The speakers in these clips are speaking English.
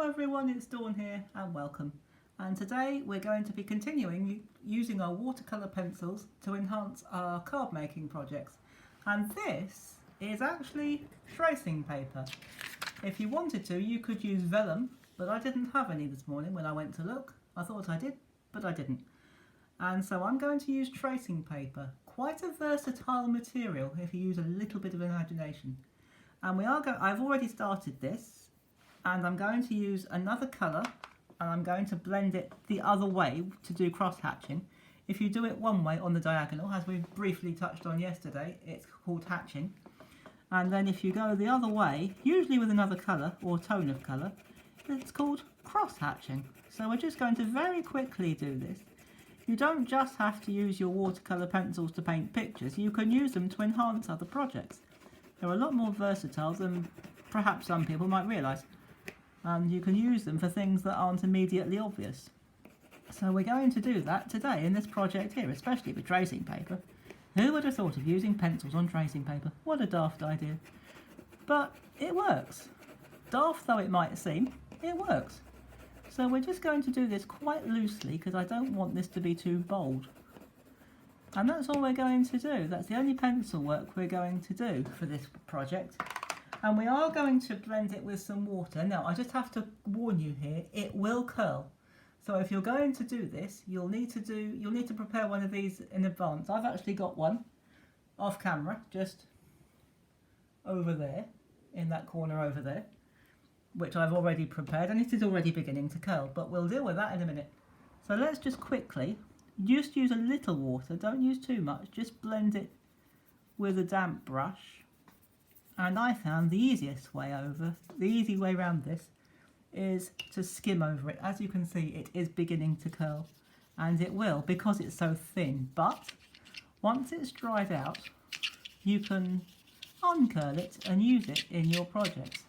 everyone, it's Dawn here and welcome. And today we're going to be continuing using our watercolour pencils to enhance our card making projects. And this is actually tracing paper. If you wanted to, you could use vellum, but I didn't have any this morning when I went to look. I thought I did, but I didn't. And so I'm going to use tracing paper. Quite a versatile material if you use a little bit of imagination. And I've already started this. And I'm going to use another colour and I'm going to blend it the other way to do cross hatching. If you do it one way on the diagonal, as we briefly touched on yesterday, it's called hatching. And then if you go the other way, usually with another colour or tone of colour, it's called cross hatching. So we're just going to very quickly do this. You don't just have to use your watercolour pencils to paint pictures, you can use them to enhance other projects. They're a lot more versatile than perhaps some people might realise. And you can use them for things that aren't immediately obvious. So we're going to do that today in this project here, especially with tracing paper. Who would have thought of using pencils on tracing paper? What a daft idea. But it works. Daft though it might seem, it works. So we're just going to do this quite loosely because I don't want this to be too bold. And that's all we're going to do. That's the only pencil work we're going to do for this project. And we are going to blend it with some water. Now, I just have to warn you here, it will curl. So if you're going to do this, you'll need to prepare one of these in advance. I've actually got one off camera, just over there, in that corner over there, which I've already prepared, and it is already beginning to curl, but we'll deal with that in a minute. So let's just quickly, just use a little water, don't use too much, just blend it with a damp brush. And I found the easy way around this is to skim over it. As you can see, it is beginning to curl, and it will because it's so thin. But once it's dried out, you can uncurl it and use it in your projects.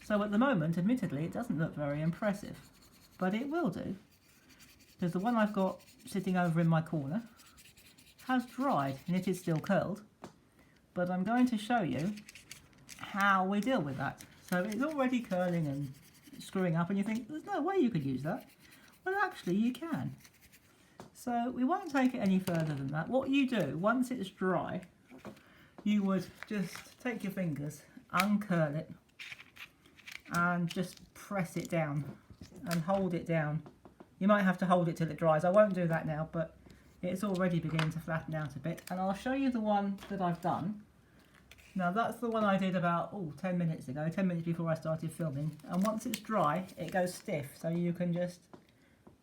So at the moment, admittedly, it doesn't look very impressive, but it will do. Because the one I've got sitting over in my corner has dried and it is still curled. But I'm going to show you how we deal with that. So it's already curling and screwing up and you think, there's no way you could use that. Well, actually you can. So we won't take it any further than that. What you do, once it's dry, you would just take your fingers, uncurl it, and just press it down and hold it down. You might have to hold it till it dries. I won't do that now, but it's already beginning to flatten out a bit. And I'll show you the one that I've done. Now that's the one I did about 10 minutes ago, 10 minutes before I started filming. And once it's dry, it goes stiff, so you can just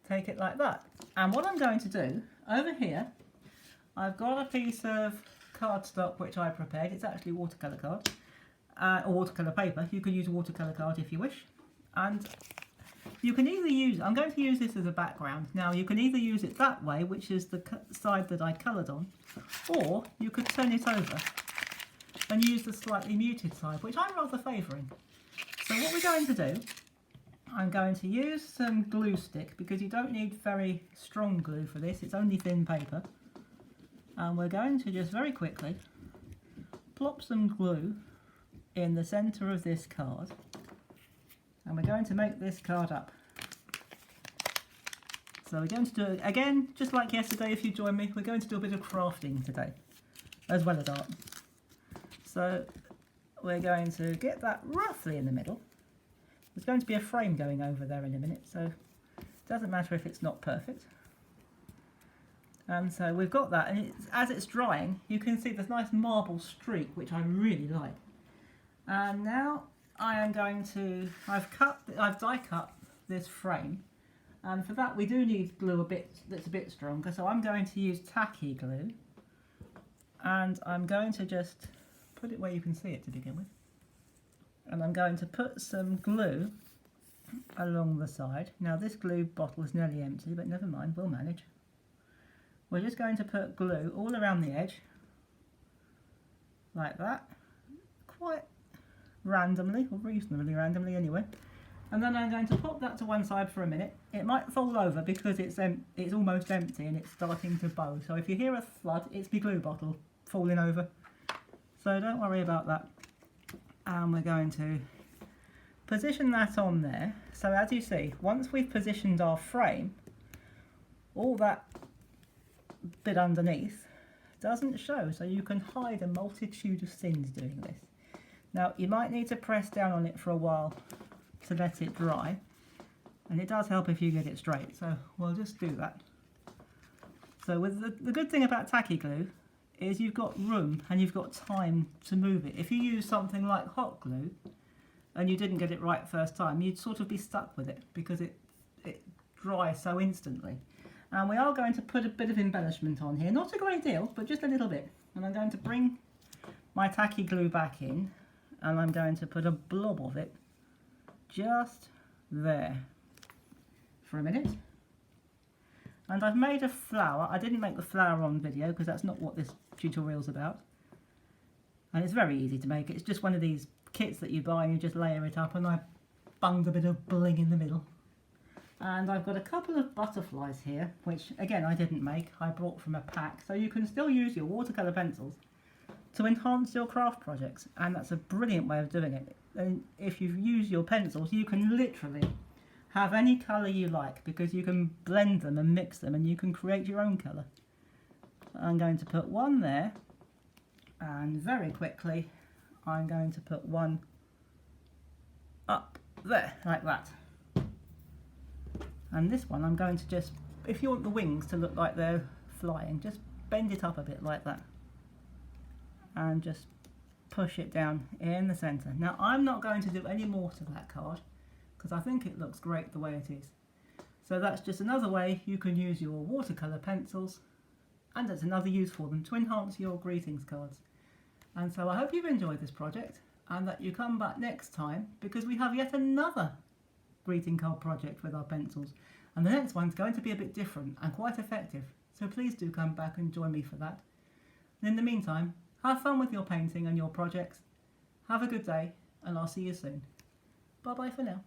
take it like that. And what I'm going to do, over here, I've got a piece of cardstock which I prepared. It's actually watercolour card, or watercolour paper. You can use a watercolour card if you wish. And you can either use, I'm going to use this as a background. Now you can either use it that way, which is the side that I coloured on, or you could turn it over and use the slightly muted side, which I'm rather favouring. So what we're going to do, I'm going to use some glue stick because you don't need very strong glue for this, it's only thin paper. And we're going to just very quickly plop some glue in the centre of this card. And we're going to make this card up. So we're going to do it again, just like yesterday if you join me, we're going to do a bit of crafting today, as well as art. So we're going to get that roughly in the middle. There's going to be a frame going over there in a minute, so it doesn't matter if it's not perfect. And so we've got that, and as it's drying, you can see this nice marble streak, which I really like. And now I am going to, I've die cut this frame, and for that we do need glue that's a bit stronger, so I'm going to use tacky glue, and I'm going to just put it where you can see it to begin with, and I'm going to put some glue along the side. Now this glue bottle is nearly empty, but never mind, we'll manage. We're just going to put glue all around the edge like that, quite randomly, or reasonably randomly anyway, and then I'm going to pop that to one side for a minute. It might fall over because it's almost empty and it's starting to bow, so if you hear a thud, it's my glue bottle falling over. So don't worry about that. And we're going to position that on there. So as you see, once we've positioned our frame, all that bit underneath doesn't show, so you can hide a multitude of sins doing this. Now you might need to press down on it for a while to let it dry, and it does help if you get it straight, so we'll just do that. So with the good thing about tacky glue is you've got room and you've got time to move it. If you use something like hot glue and you didn't get it right first time, you'd sort of be stuck with it because it dries so instantly. And we are going to put a bit of embellishment on here, not a great deal, but just a little bit. And I'm going to bring my tacky glue back in, and I'm going to put a blob of it just there for a minute. And I've made a flower. I didn't make the flower on video because that's not what this tutorial's about. And it's very easy to make. It's just one of these kits that you buy and you just layer it up, and I bunged a bit of bling in the middle. And I've got a couple of butterflies here, which again I didn't make, I bought from a pack. So you can still use your watercolour pencils to enhance your craft projects, and that's a brilliant way of doing it. And if you use your pencils, you can literally have any colour you like, because you can blend them and mix them and you can create your own colour. I'm going to put one there, and very quickly I'm going to put one up there, like that. And this one I'm going to just, if you want the wings to look like they're flying, just bend it up a bit like that. And just push it down in the centre. Now I'm not going to do any more to that card because I think it looks great the way it is. So that's just another way you can use your watercolour pencils, and it's another use for them to enhance your greetings cards. And so I hope you've enjoyed this project and that you come back next time, because we have yet another greeting card project with our pencils, and the next one's going to be a bit different and quite effective, so please do come back and join me for that. And in the meantime, have fun with your painting and your projects, have a good day, and I'll see you soon. Bye bye for now.